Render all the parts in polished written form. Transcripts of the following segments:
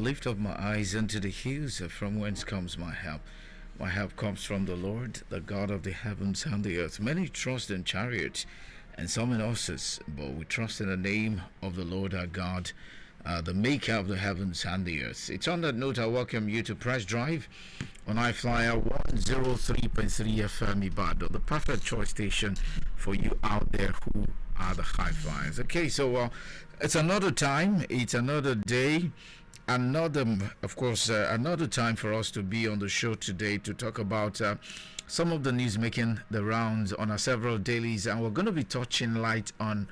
lift up my eyes unto the hills, from whence comes my help. My help comes from the Lord, the God of the heavens and the earth. Many trust in chariots and some in horses, but we trust in the name of the Lord our God, the maker of the heavens and the earth. It's on that note I welcome you to Press Drive on I-FLIER 103.3 FM IBADAN, the perfect choice station for you out there who are the high flyers. Okay, so it's another time, it's another day, another time for us to be on the show today to talk about some of the news making the rounds on our several dailies, and we're going to be touching light on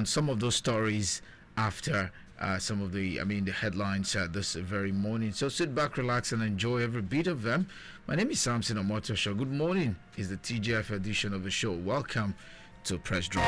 some of those stories after some of the headlines this very morning. So sit back, relax, and enjoy every bit of them. My name is SAMSON OMOTOSHO. Good morning. It's the TGF edition of the show. Welcome to Press Drive.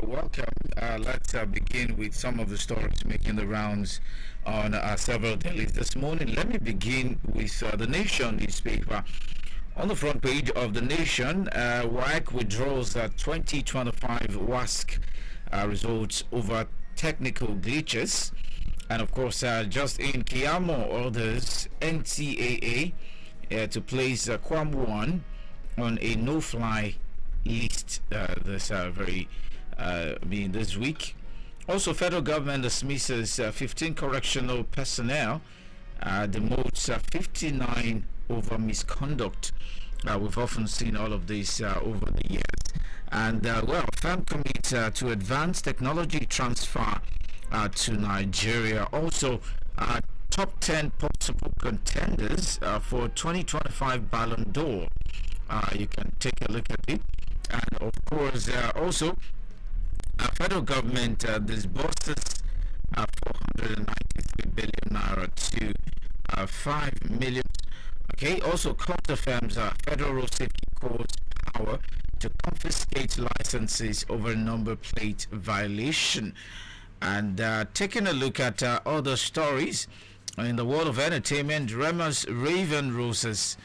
Welcome. Let's begin with some of the stories making the rounds on several dailies this morning. Let me begin with the Nation newspaper. On the front page of the Nation, WAEC withdraws 2025 WASC results over technical glitches. And of course, just in Kiamo orders NCAA to place Kwam 1 on a no-fly list this week. Also, federal government dismisses 15 correctional personnel, demotes 59 over misconduct. We've often seen all of this over the years. And FAM commits to advanced technology transfer to Nigeria. Also, top 10 possible contenders for 2025 Ballon d'Or. You can take a look at it. And of course, also, federal government disburses 493 billion naira to 5 million. Okay, also court affirms Federal Road Safety Corps power to confiscate licenses over number plate violation. And taking a look at other stories in the world of entertainment, Rema's Raven Roses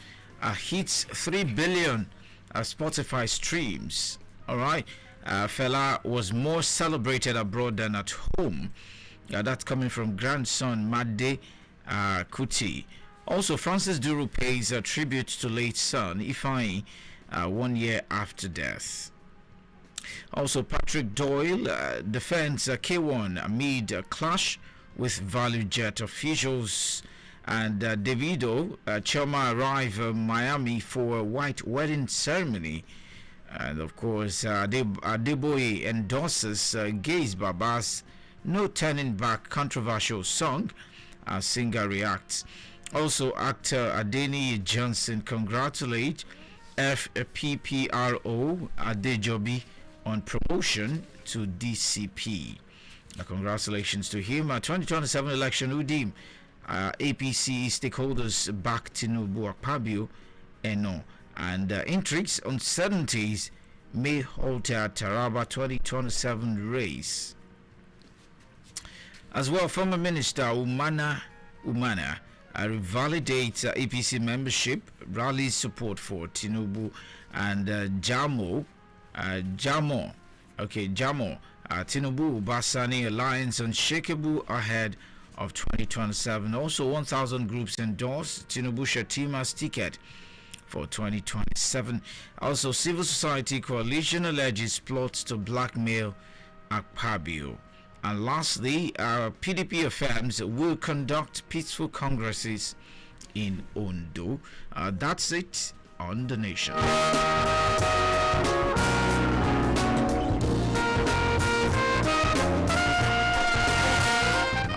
hits 3 billion Spotify streams. All right, Fela was more celebrated abroad than at home. That's coming from grandson Made Kuti. Also, Francis Duru pays a tribute to late son Ifeanyi 1 year after death. Also, Patrick Doyle defends K1 amid a clash with Value Jet officials. And Davido Choma arrive Miami for a white wedding ceremony. And of course, Adeboye endorses Gaze Baba's No Turning Back controversial song. Singer reacts. Also, actor Adeni Johnson congratulates FPPRO Adejobi on promotion to DCP. Congratulations to him. 2027 election Udim. APC stakeholders back Tinubu Akpabio Eno, and intrigues, uncertainties may alter Taraba 2027 race. As well, former Minister Umana revalidates APC membership, rallies support for Tinubu, and Jamo Tinubu Basani alliance unshakable ahead of 2027. Also, 1,000 groups endorse Tinubu Shetima's ticket for 2027. Also, civil society coalition alleges plots to blackmail Akpabio. And lastly, PDP affirms will conduct peaceful congresses in Ondo. That's it on the Nation.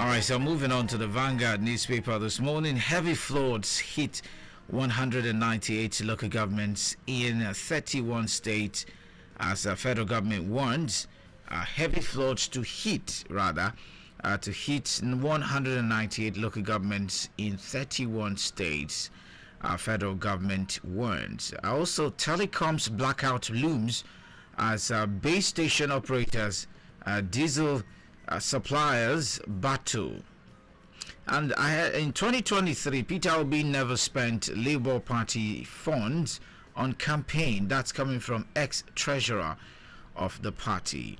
Alright, so moving on to the Vanguard newspaper this morning. Heavy floods hit 198 local governments in 31 states as the federal government warns heavy floods to hit to hit 198 local governments in 31 states. Federal government warns. Also, telecoms blackout looms as base station operators, diesel suppliers battle. And in 2023, Peter Obi never spent Labour Party funds on campaign. That's coming from ex-treasurer of the party.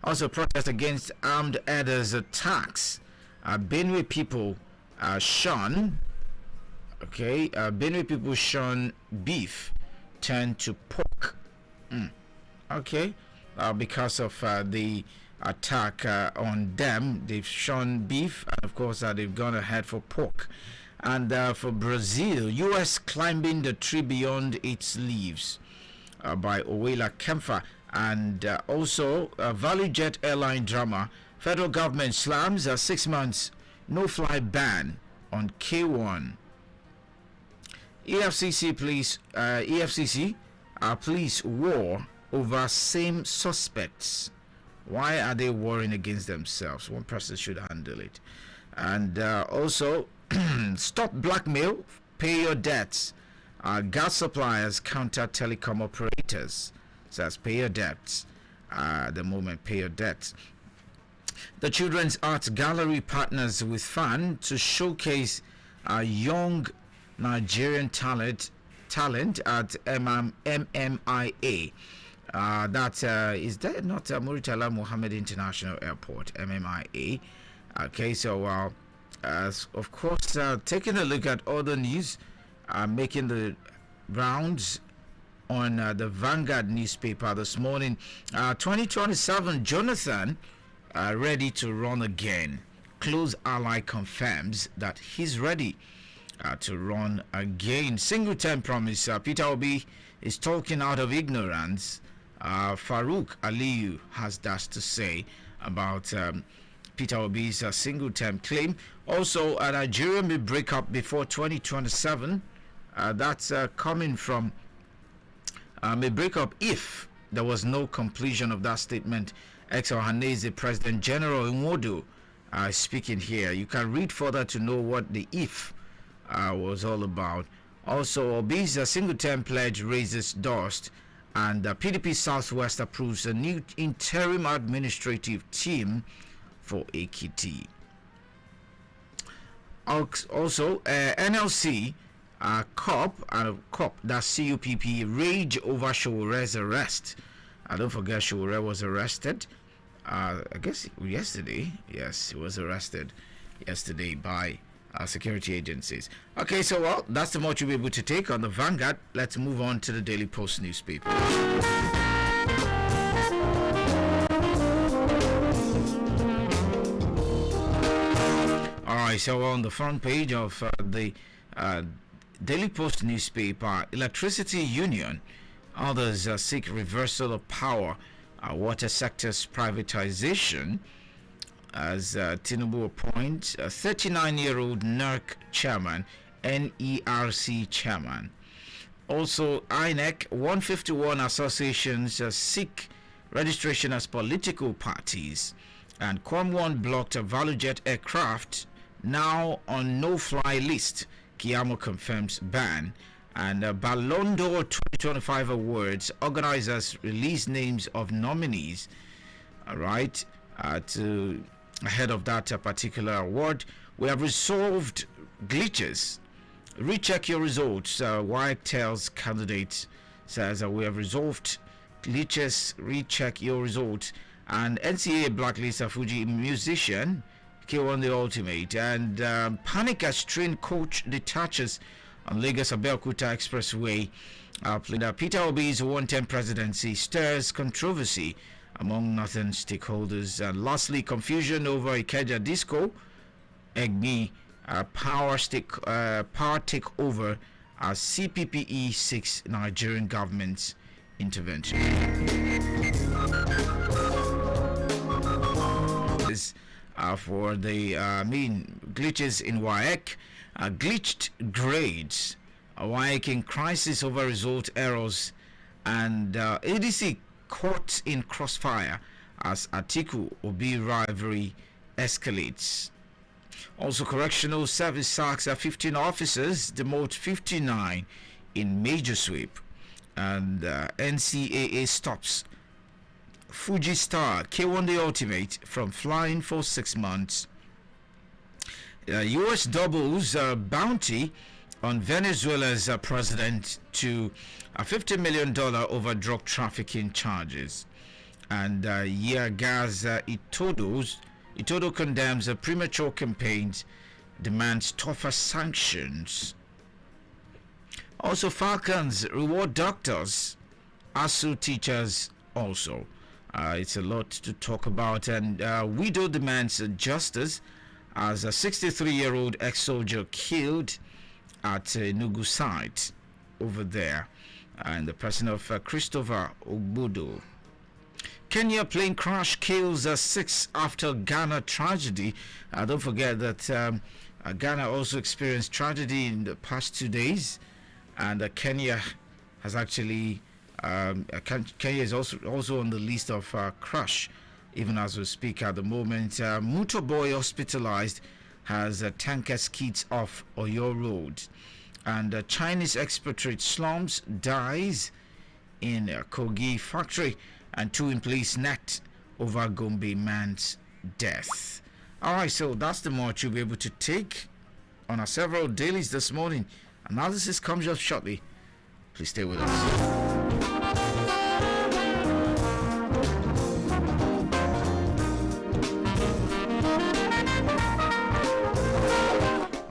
Also, protest against armed herders attacks. Benue people shun. Okay, Benue people shun beef, turn to pork. Okay, because of the attack on them, they've shown beef, and of course they've gone ahead for pork. And for Brazil, US climbing the tree beyond its leaves, by Owela Kempfer. And also ValueJet airline drama, federal government slams a 6 months no-fly ban on K1. EFCC police war over same suspects. Why are they warring against themselves? One person should handle it. And also, stop blackmail, pay your debts. Gas suppliers counter telecom operators. Says pay your debts. The moment, pay your debts. The Children's Arts Gallery partners with FAN to showcase young Nigerian talent at MMIA. Is that not Muritala Mohammed International Airport, MMIA? Okay, so of course, taking a look at all the news, making the rounds on the Vanguard newspaper this morning. 2027, Jonathan ready to run again. Close ally confirms that he's ready to run again. Single term promise. Peter Obi is talking out of ignorance. Farouk Aliyu has that to say about Peter Obi's single term claim. Also, Nigeria may break up before 2027. That's coming from may break up if there was no completion of that statement. Ex-Ohanese President General Nwodo speaking here. You can read further to know what the if was all about. Also, Obi's single-term pledge raises dust, and PDP Southwest approves a new interim administrative team for Ekiti. Also, NLC COP that's CUPP rage over Showore's arrest. Don't forget Showore was arrested. I guess yesterday. Yes, he was arrested yesterday by security agencies. Okay, so well, that's the much you'll be able to take on the Vanguard. Let's move on to the Daily Post newspaper. All right, so on the front page of the Daily Post newspaper, Electricity Union, others seek reversal of power, water sector's privatization, as Tinubu appoints a 39-year-old NERC chairman, NERC chairman. Also, INEC 151 associations seek registration as political parties, and Kwam1 blocked a ValueJet aircraft now on no-fly list. Kiamo confirms ban. And Ballon d'Or 2025 awards, organizers release names of nominees. All right, to ahead of that particular award, we have resolved glitches. Recheck your results. WAEC tells candidates, says we have resolved glitches. Recheck your results. And NCAA blacklists a Fuji musician, K1 the Ultimate. And panic as train coach detaches on Lagos Abeokuta Expressway. Peter Obi's 110 presidency stirs controversy among northern stakeholders. And lastly, confusion over Ikeja Disco. Egmi power takeover as CPPE seeks Nigerian government's intervention. For the glitches in WAEC, glitched grades, WAEC in crisis over result errors, and ADC caught in crossfire as Atiku Obi rivalry escalates. Also, correctional service sacks 15 officers, demote 59 in major sweep. And NCAA stops Fuji Star K1 The Ultimate from flying for 6 months. US doubles bounty on Venezuela's president to $50 million over drug trafficking charges. And Gas Itodo condemns premature campaigns, demands tougher sanctions. Also, Falcons reward doctors, ASU teachers also. It's a lot to talk about. And widow demands justice as a 63-year-old ex-soldier killed at Nugu site over there. And the person of Christopher Ogbodo. Kenya plane crash kills 6 after Ghana tragedy. Don't forget that Ghana also experienced tragedy in the past 2 days. And Kenya has actually Kenya is also on the list of crash, even as we speak at the moment. Motor boy hospitalized has tanker skids off Oyo Road, and Chinese expatriate slums dies in Kogi factory, and 2 employees nacked over Gombe man's death. All right, so that's the much you'll be able to take on our several dailies this morning. Analysis comes up shortly. Please stay with us.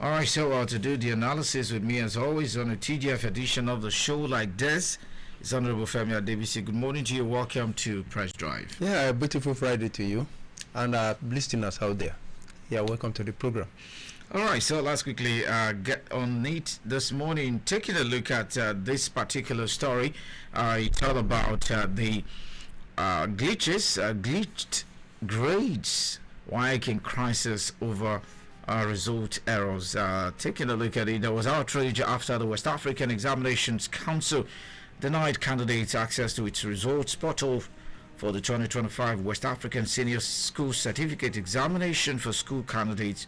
Alright, so to do the analysis with me as always on a TGF edition of the show like this is Honorable Femi Adebisi. Good morning to you. Welcome to Press Drive. Yeah, a beautiful Friday to you and listeners out there. Yeah, welcome to the program. Alright, so let's quickly get on it this morning. Taking a look at this particular story, it's all about the glitched grades, WAEC in crisis over result errors. Taking a look at it, there was outrage after the West African Examinations Council denied candidates access to its results portal for the 2025 West African Senior School Certificate Examination for school candidates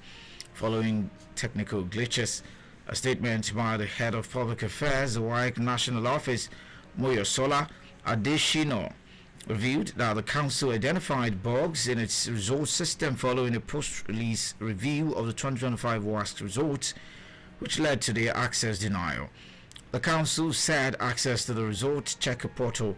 following technical glitches. A statement by the head of public affairs, the WAEC National Office, Moyosola Adeshino, revealed that the council identified bugs in its results system following a post-release review of the 2025 WASC results, which led to their access denial. The council said access to the result checker portal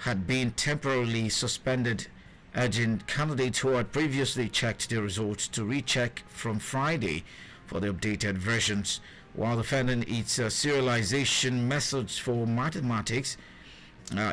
had been temporarily suspended, urging candidates who had previously checked their results to recheck from Friday for the updated versions, while defending its serialization methods for mathematics,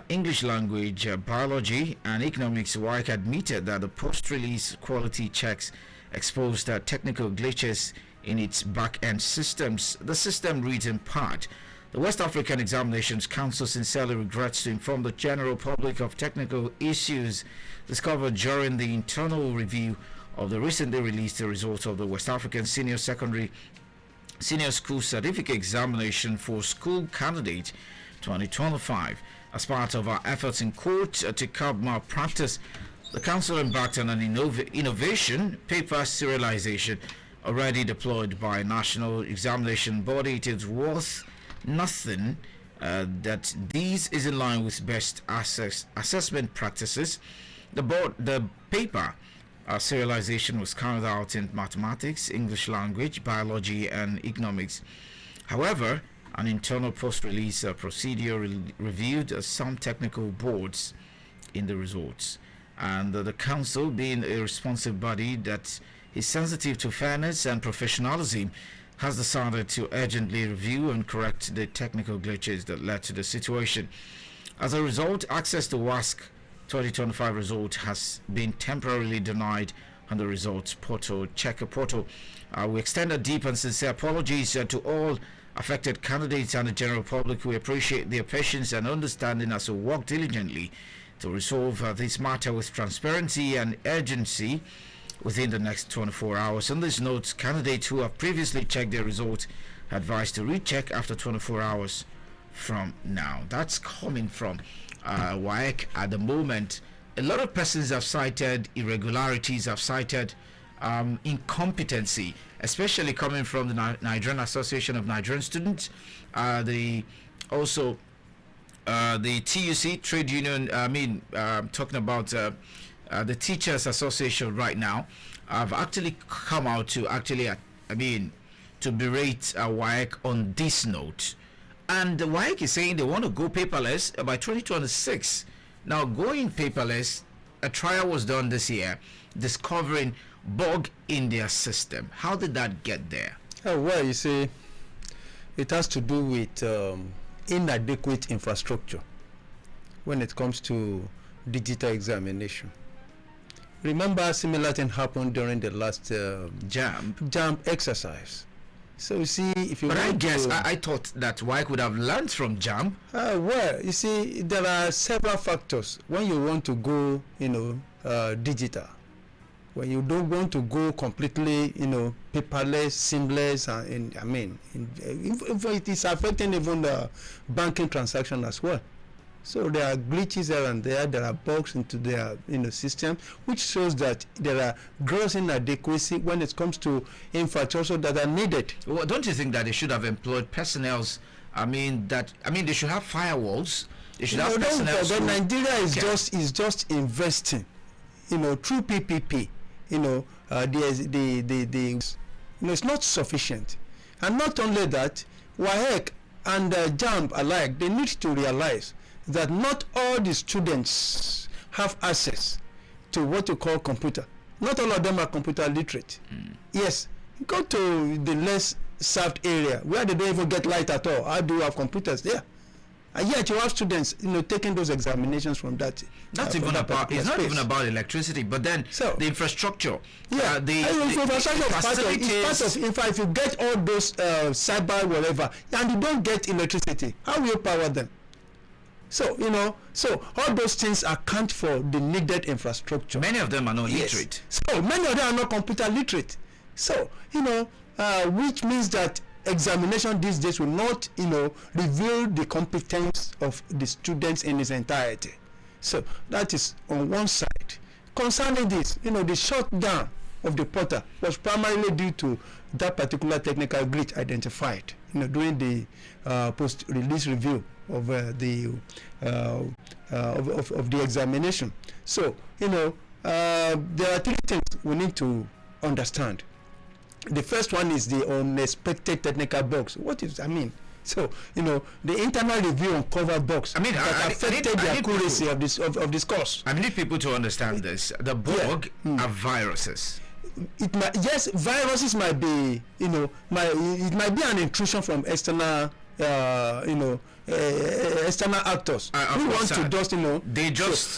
English language, biology, and economics. WAEC admitted that the post-release quality checks exposed technical glitches in its back-end systems. The system reads in part, the West African Examinations Council sincerely regrets to inform the general public of technical issues discovered during the internal review of the recently released results of the West African Senior School Certificate Examination for School Candidate 2025. As part of our efforts in court to curb malpractice, the Council embarked on an innovation, paper serialization, already deployed by a national examination body. It is worth nothing that these is in line with best assessment practices. The paper serialization was carried out in mathematics, English language, biology, and economics. However, an internal post-release procedure reviewed some technical boards in the results, and the council, being a responsive body that is sensitive to fairness and professionalism, has decided to urgently review and correct the technical glitches that led to the situation. As a result, access to WASC 2025 result has been temporarily denied on the results portal, checker portal. We extend a deep and sincere apologies to all affected candidates and the general public. We appreciate their patience and understanding as we work diligently to resolve this matter with transparency and urgency within the next 24 hours. On this note, candidates who have previously checked their results are advised to recheck after 24 hours from now. That's coming from WAEC at the moment. A lot of persons have cited irregularities, have cited incompetency, especially coming from the Nigerian Association of Nigerian Students, the also the TUC trade union. Talking about the Teachers Association right now, have actually come out to to berate WAEC on this note. And the WAEC is saying they want to go paperless by 2026. Now, going paperless, a trial was done this year discovering bug in their system. How did that get there? Oh, well, you see, it has to do with inadequate infrastructure when it comes to digital examination. Remember, a similar thing happened during the last JAMB exercise. So you see, if you but I thought that WAEC would have learned from JAMB. Well, you see, there are several factors when you want to go, digital. When you don't want to go completely, paperless, seamless, it is affecting even the banking transaction as well. So there are glitches here and there are bugs into their system, which shows that there are gross inadequacy when it comes to infrastructure that are needed. Well, don't you think that they should have employed personnel? They should have firewalls. They should have personnel. But Nigeria is just investing, through PPP. It's not sufficient, and not only that, WAEC and JAMB alike, they need to realize that not all the students have access to what you call computer. Not all of them are computer literate. Yes, go to the less served area where they don't even get light at all. How do you have computers there? And yet you have students, taking those examinations from that. That's even about. It's not even about electricity, but then the infrastructure. Yeah, the infrastructure is part of. If you get all those cyber whatever, and you don't get electricity, how will you power them? So all those things account for the needed infrastructure. Many of them are not literate. So many of them are not computer literate. So which means that examination these days will not reveal the competence of the students in its entirety. So that is on one side. Concerning this, the shutdown of the portal was primarily due to that particular technical glitch identified during the post-release review of the examination. So there are three things we need to understand. The first one is the unexpected technical bugs. So the internal review uncovered bugs that affected the accuracy of this course. I need people to understand this. The bug are viruses. Viruses might be it might be an intrusion from external external actors who want to just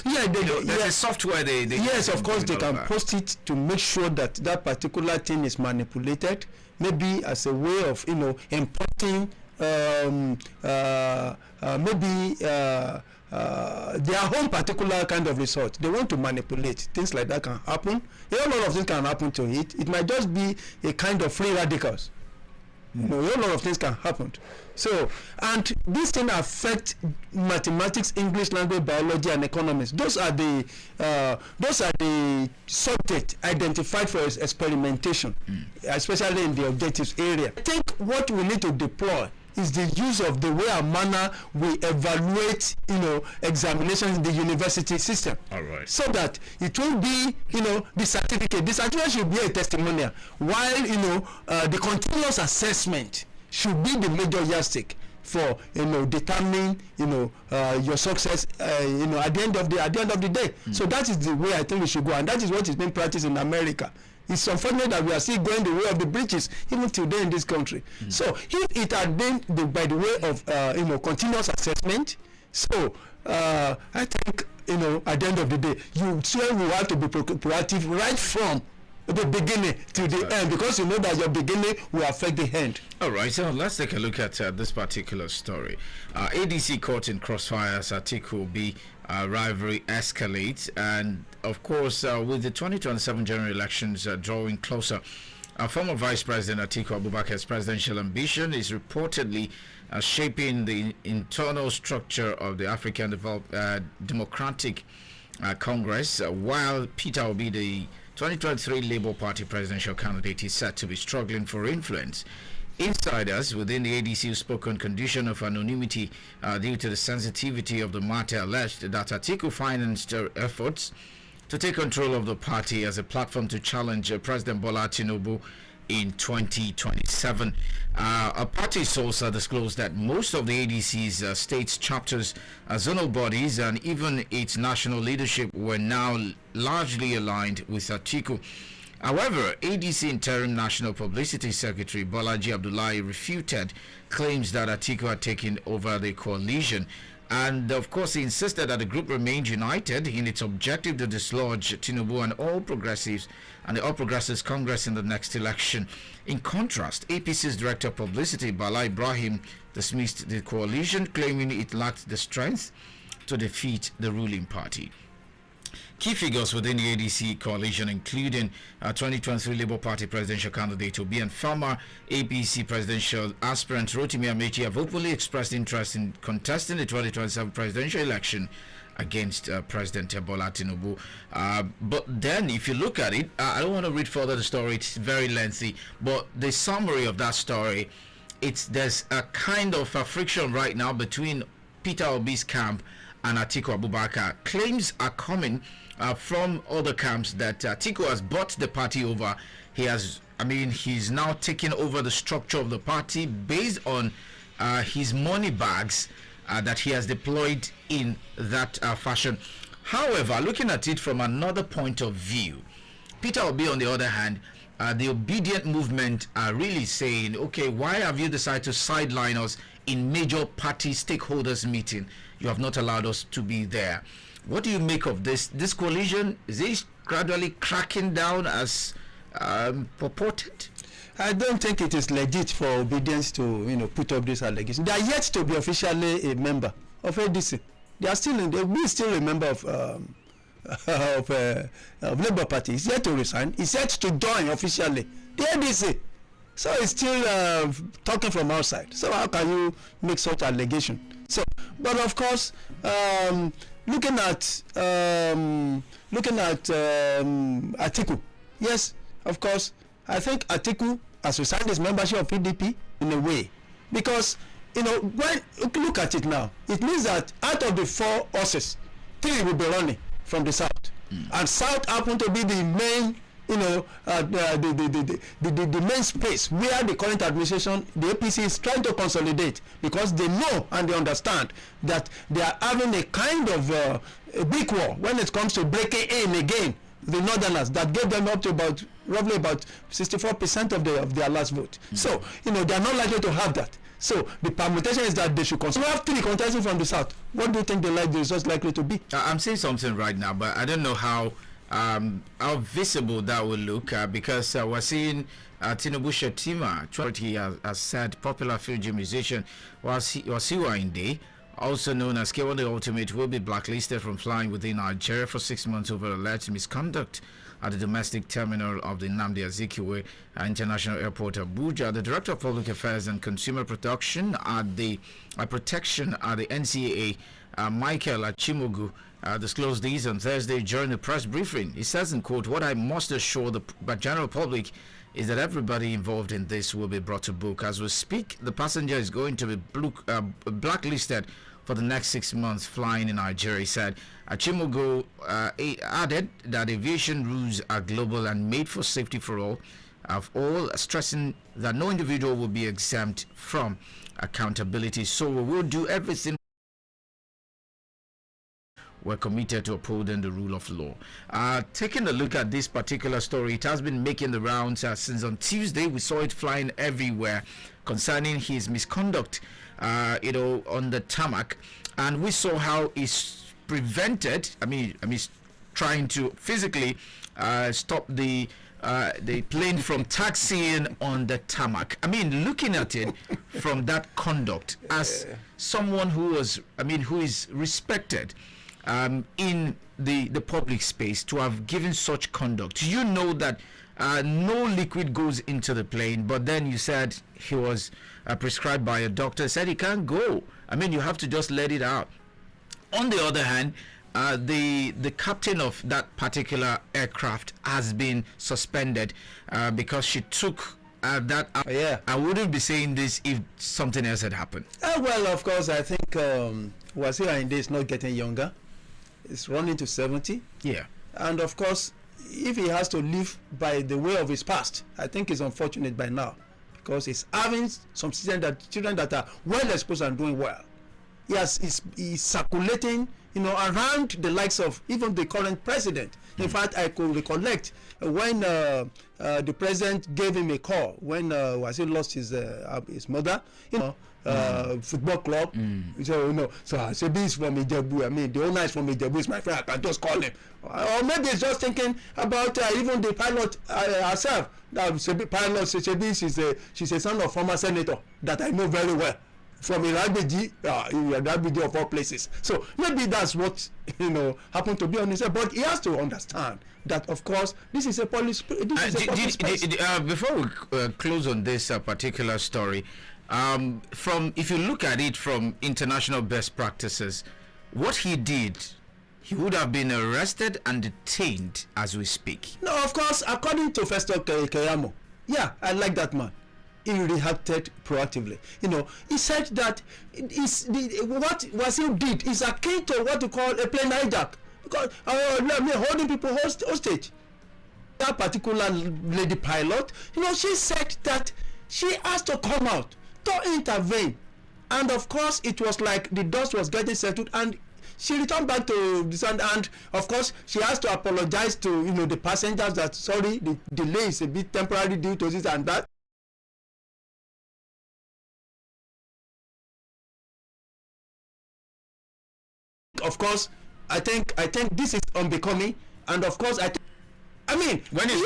there's a software they yes, of course they can post it to make sure that that particular thing is manipulated, maybe as a way of importing maybe their own particular kind of result. They want to manipulate. Things like that can happen. A lot of things can happen to it. It might just be a kind of free radicals. A lot of things can happen. So, and these things affect mathematics, English language, biology, and economics. Those are the subjects identified for experimentation, especially in the objectives area. I think what we need to deploy is the use of the way and manner we evaluate, examinations in the university system. All right. So that it will be, the certificate. The certificate should be a testimonial, while the continuous assessment should be the major yardstick for determining your success at the end of the day. So that is the way I think we should go, and that is what is being practiced in America. It's unfortunate that we are still going the way of the British even today in this country. So if it had been by the way of continuous assessment, so I think at the end of the day you still will have to be proactive right from the beginning to the end, because that your beginning will affect the end. All right, so let's take a look at this particular story. ADC caught in crossfires, Atiku B rivalry escalates, and of course with the 2027 general elections drawing closer, former Vice President Atiku Abubakar's presidential ambition is reportedly shaping the internal structure of the African Democratic Congress, while Peter Obi, the 2023 Labour Party presidential candidate is said to be struggling for influence. Insiders within the ADC who spoke on condition of anonymity due to the sensitivity of the matter alleged that Atiku financed efforts to take control of the party as a platform to challenge President Bola Tinubu in 2027. A party source disclosed that most of the ADC's states chapters, zonal bodies, and even its national leadership were now largely aligned with Atiku. However, ADC Interim National Publicity Secretary Bolaji Abdullahi refuted claims that Atiku had taken over the coalition. And of course, he insisted that the group remained united in its objective to dislodge Tinubu and All Progressives and the All Progressives Congress in the next election. In contrast, APC's Director of Publicity, Bala Ibrahim, dismissed the coalition, claiming it lacked the strength to defeat the ruling party. Key figures within the ADC coalition, including 2023 Labour Party presidential candidate Obi and former APC presidential aspirant Rotimi Amechi, have openly expressed interest in contesting the 2027 presidential election against President Bola Tinubu. But then, if you look at it, I don't want to read further the story; it's very lengthy. But the summary of that story, there's a kind of a friction right now between Peter Obi's camp and Atiku Abubakar. Claims are coming from other camps that Atiku has bought the party over. He's now taken over the structure of the party based on his money bags that he has deployed in that fashion. However, looking at it from another point of view, Peter Obi, on the other hand, the obedient movement are really saying, okay, why have you decided to sideline us in major party stakeholders meeting? You have not allowed us to be there. What do you make of this coalition? Is it gradually cracking down as purported? I don't think it is legit for obedience to put up this allegation. They are yet to be officially a member of ADC. They are still still a member of Labour Party. He's yet to resign. He's yet to join officially the ADC. So he's still talking from outside. So how can you make such allegation? So, but of course, looking at Atiku, yes, of course, I think Atiku has resigned his membership of PDP in a way, because when look at it now, it means that out of the 4 horses, 3 will be running from the south, and south happen to be the main, the main space where the current administration, the APC, is trying to consolidate, because they know and they understand that they are having a kind of a big war when it comes to breaking in again the northerners that gave them up to roughly about 64% of their last vote. So they are not likely to have that. So the permutation is that they should consider. We have 3 contesting from the south. What do you think the results likely to be? I'm saying something right now, but I don't know how visible that will look, because we're seeing Tinubu Shetima, he has said, popular Fuji musician Wasiwa Inde, also known as K1 the Ultimate, will be blacklisted from flying within Nigeria for 6 months over alleged misconduct at the domestic terminal of the Nnamdi Azikiwe International Airport, Abuja. The Director of Public Affairs and Consumer Protection at the NCAA, Michael Achimogu, disclosed these on Thursday during a press briefing. He says, in quote, "What I must assure the general public is that everybody involved in this will be brought to book. As we speak, the passenger is going to be blacklisted for the next 6 months flying in Nigeria," he said. Achimogo added that aviation rules are global and made for safety for all, stressing that no individual will be exempt from accountability. So we will do everything. We're committed to upholding the rule of law. Taking a look at this particular story, it has been making the rounds since on Tuesday. We saw it flying everywhere concerning his misconduct, on the tarmac, and we saw how he's prevented. He's trying to physically stop the plane from taxiing on the tarmac. Looking at it from that conduct as someone who is respected in the public space, to have given such conduct. You know that no liquid goes into the plane, but then you said he was prescribed by a doctor, said he can't go. You have to just let it out. On the other hand, the captain of that particular aircraft has been suspended because she took that. Yeah. I wouldn't be saying this if something else had happened. Well, of course, I think Wasiu Ayinde is not getting younger. He's running to 70. Yeah. And of course, if he has to live by the way of his past, I think he's unfortunate by now, because he's having some children that are well exposed and doing well. He's circulating, around the likes of even the current president. In fact, I could recollect when the president gave him a call when Wasiu lost his mother, football club. So Sebi is from Ijebu. I mean, the owner is from Ijebu. Is my friend. I can just call him. Or maybe he's just thinking about even the pilot herself. Sebi pilot. Sebi, she's a son of former senator that I know very well from Iragbiji of all places. So maybe that's what happened to be on his head. But he has to understand that, of course, this is a police. Before we close on this particular story. If you look at it from international best practices, what he did, he would have been arrested and detained as we speak. No, of course, according to Festo Keyamo, yeah, I like that man. He reacted proactively. He said that what Wasiu did is akin to what you call a plane hijack, because holding people hostage. That particular lady pilot, she said that she has to come out to intervene, and of course it was like the dust was getting settled, and she returned back to the sun, and of course she has to apologize to the passengers that sorry, the delay is a bit temporary due to this and that. Of course, I think this is unbecoming, and of course I mean, when it's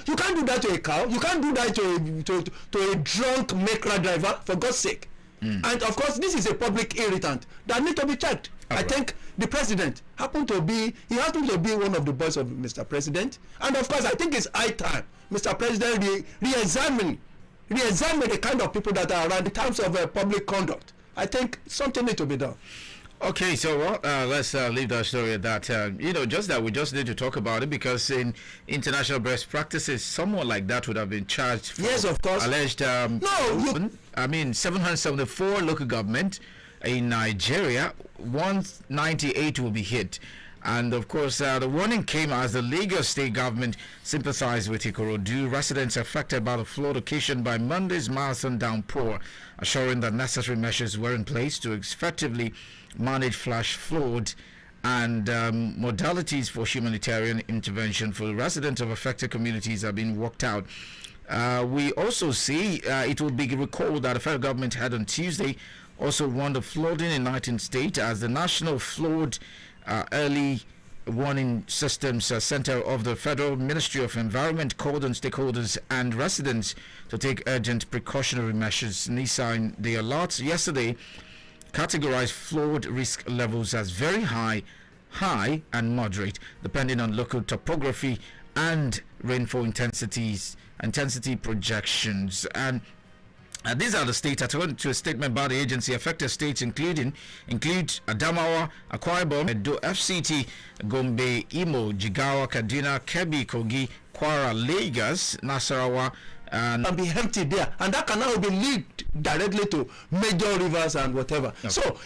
you can't do that to a cow. You can't do that to a drunk Mekra driver, for God's sake. And of course, this is a public irritant that needs to be checked. I think the president happened to be one of the boys of Mr. President, and of course, I think it's high time Mr. President re-examine the kind of people that are around in terms of public conduct. I think something needs to be done. Okay, so let's leave that story at that. Just that we just need to talk about it, because in international best practices, someone like that would have been charged for, yes, of course, alleged 774 local government in Nigeria, 198 will be hit. And of course, the warning came as the Lagos state government sympathized with Ikorodu residents affected by the flood occasioned by Monday's marathon downpour, assuring that necessary measures were in place to effectively manage flash flood, and modalities for humanitarian intervention for the residents of affected communities have been worked out. We also see it will be recalled that the federal government had on Tuesday also warned of flooding in 19 states as the National Flood Early Warning Systems Center of the Federal Ministry of Environment called on stakeholders and residents to take urgent precautionary measures. NISA in the alerts yesterday categorized flood risk levels as very high, high, and moderate, depending on local topography and rainfall intensity projections. And these are the states, according to a statement by the agency. Affected states include Adamawa, Akwa Ibom, Edo, FCT, Gombe, Imo, Jigawa, Kaduna, Kebbi, Kogi, Kwara, Lagos, Nasarawa, and be empty there, and that can now be linked directly to major rivers and whatever. Okay. So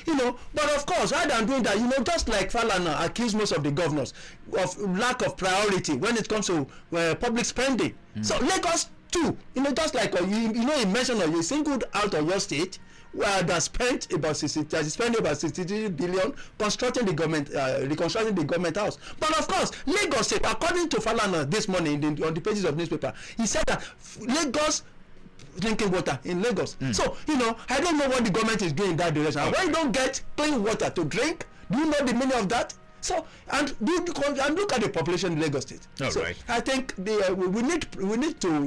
but of course, rather than doing that, just like Falana accused most of the governors of lack of priority when it comes to public spending. So Lagos too, just like you mentioned, you singled out of your state where they spent about 63 billion constructing the government, reconstructing the government house. But of course, Lagos State, according to Falana this morning on the pages of newspaper, he said that Lagos drinking water in Lagos. So I don't know what the government is doing in that direction. Okay. When you don't get clean water to drink, do you know the meaning of that? So and look at the population in Lagos State. So right. I think we need to.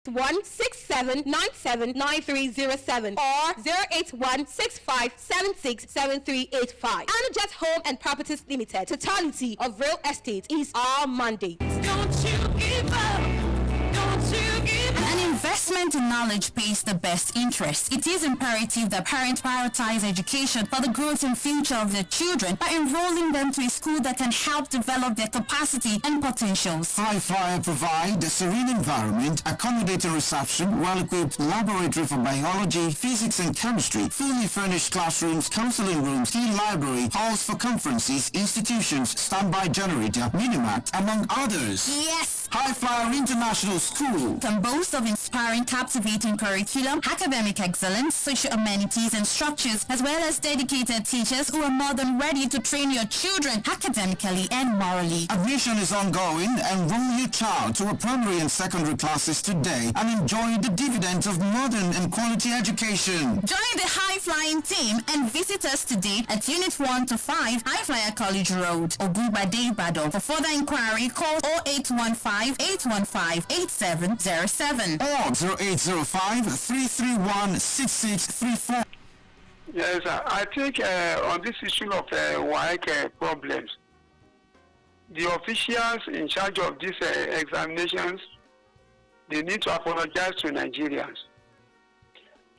167979307 or 08165767385. Anajet Home and Properties Limited. Totality of real estate is our mandate. Don't you give up. Don't you give up. An investor Investment in knowledge pays the best interest. It is imperative that parents prioritize education for the growth and future of their children by enrolling them to a school that can help develop their capacity and potentials. I-FLIER provide a serene environment, accommodating reception, well-equipped laboratory for biology, physics and chemistry, fully furnished classrooms, counseling rooms, library, halls for conferences, institutions, standby generator, mini-mart, among others. Yes! I-FLIER International School Can boast of inspiring, captivating curriculum, academic excellence, social amenities and structures, as well as dedicated teachers who are more than ready to train your children academically and morally. Admission is ongoing. Enroll your child to a primary and secondary classes today and enjoy the dividends of modern and quality education. Join the high-flying team and visit us today at Unit 1 to 5, I-FLIER College Road, Ogubade, IBADAN. For further inquiry, call 0815-815-8707 or 0805-331-6634. Yes, I think on this issue of WAEC problems, the officials in charge of these examinations, they need to apologize to Nigerians.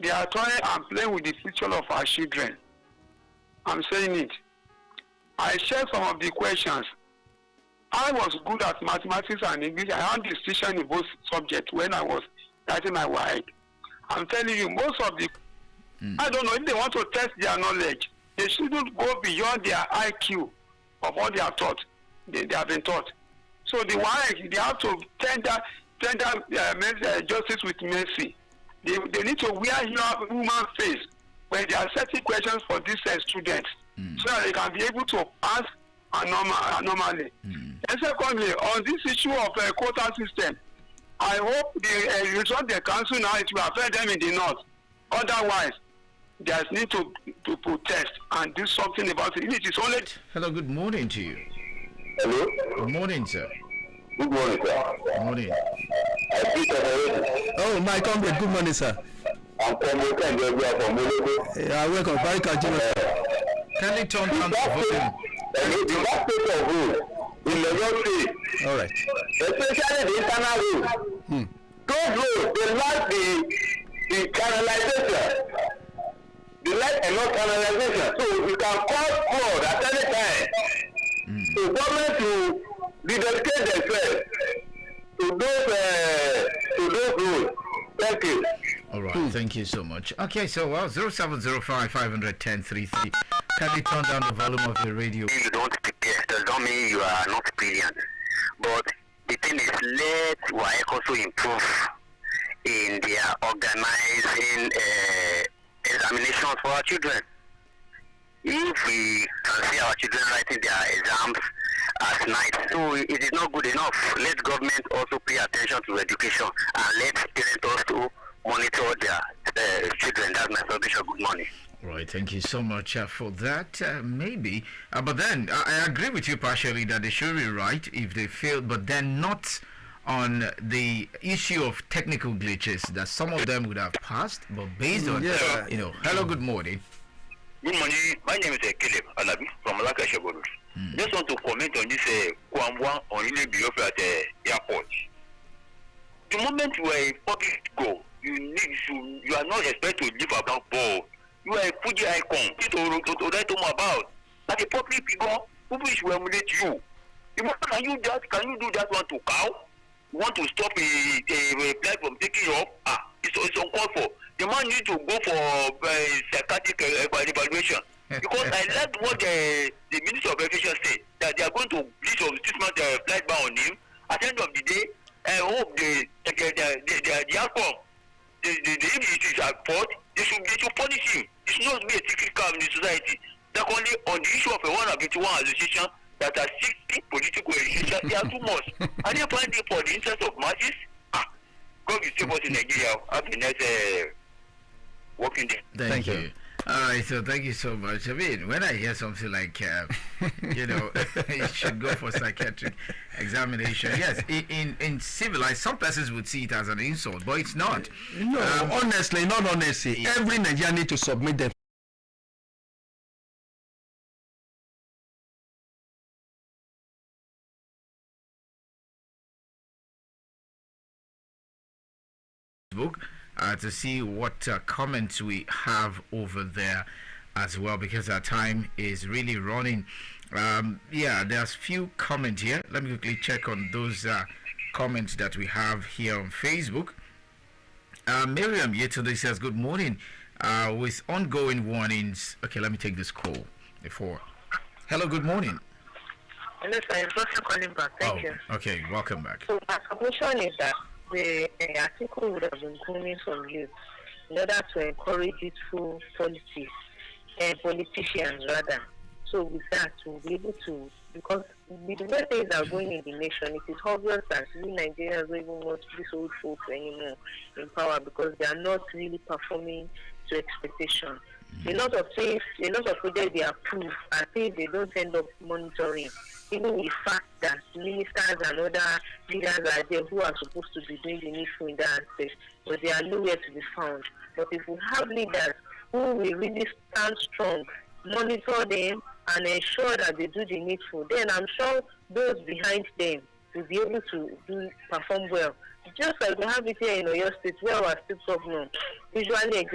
They are trying and playing with the future of our children. I'm saying it. I shared some of the questions. I was good at mathematics and English. I had distinction in both subjects when I was writing my WAEC. I'm telling you, most of the I don't know if they want to test their knowledge. They shouldn't go beyond their IQ of what they are taught. They have been taught. So the WAEC, they have to tender justice with mercy. They need to wear human face when they are setting questions for these students, so that they can be able to pass normally. And secondly, on this issue of quota system, I hope the result the council now it will affect them in the north. Otherwise, there's need to protest and do something about it. It is only. Hello, good morning to you. Hello? Good morning, sir. Good morning, sir. Good morning. Oh, my comrade, good morning, sir. I'm from Mologo. Yeah, welcome. Very continuous. Can you turn down the volume? The last state of rule in Lagos State, All right. especially the internal rule, those roads, they lack the canalization. They lack enough canalization. So you can cause flood at any time. So government to dedicate themselves to those roads. Thank you. All right, thank you so much. Okay, so 0705 510 Can you turn down the volume of your radio? You don't prepare does not mean you are not brilliant. But the thing is, let WAEC also improve in their organizing examinations for our children. If we can see our children writing their exams at night, so it is not good enough. Let government also pay attention to education and let parents also monitor their children. That's my submission. Good morning. Right, thank you so much for that. Maybe, but then I agree with you partially that they should rewrite if they fail, but then not on the issue of technical glitches that some of them would have passed, but based on Hello, good morning. Good morning. My name is Caleb Alabi from Malaka Shaboru. Just want to comment on this Kwamwa on Ile Biafra at the airport. The moment you are a public go, you are not expected to live about ball. You are a Fuji icon. To write about. Like a public figure, people will emulate you. Can you do that one to cow? You want to stop a flight from taking you up? It's uncalled for. The man needs to go for psychiatric evaluation. Because I like what the Minister of Education said, that they are going to release of 6 months flight ban on him. At the end of the day, I hope the outcome, the if is at fault, they should punish him. It should not be a secret crime in the society. Secondly, on the issue of a 151 association that are 60 political associations, they are too much. Are they fighting for the interest of masses? God will save us in Nigeria. Have a nice working day. Thank you. All right, so thank you so much. I mean, when I hear something like, you should go for psychiatric examination. Yes, in civilized, some persons would see it as an insult, but it's not. No, honestly, not honestly. Every Nigerian need to submit them. Facebook to see what comments we have over there as well, because our time is really running. Yeah, there's few comments here. Let me quickly check on those comments that we have here on Facebook. Miriam yesterday says, good morning. With ongoing warnings. Okay, let me take this call before. Hello, good morning. Hello, sir. I'm just calling back. Thank you. Okay, welcome back. So my submission is that the article would have been coming from you in order to encourage youthful politicians rather. So with that, we'll be able to, because with the way things are going in the nation, it is obvious that we Nigerians don't even want these old folks anymore in power because they are not really performing to expectation. A lot of things, a lot of projects they approve, I think they don't end up monitoring. Even the fact that ministers and other leaders are there who are supposed to be doing the needful in that aspect, but they are nowhere to be found. But if we have leaders who will really stand strong, monitor them, and ensure that they do the needful, then I'm sure those behind them will be able to perform well. Just like we have it here in Oyo State, where our state governor usually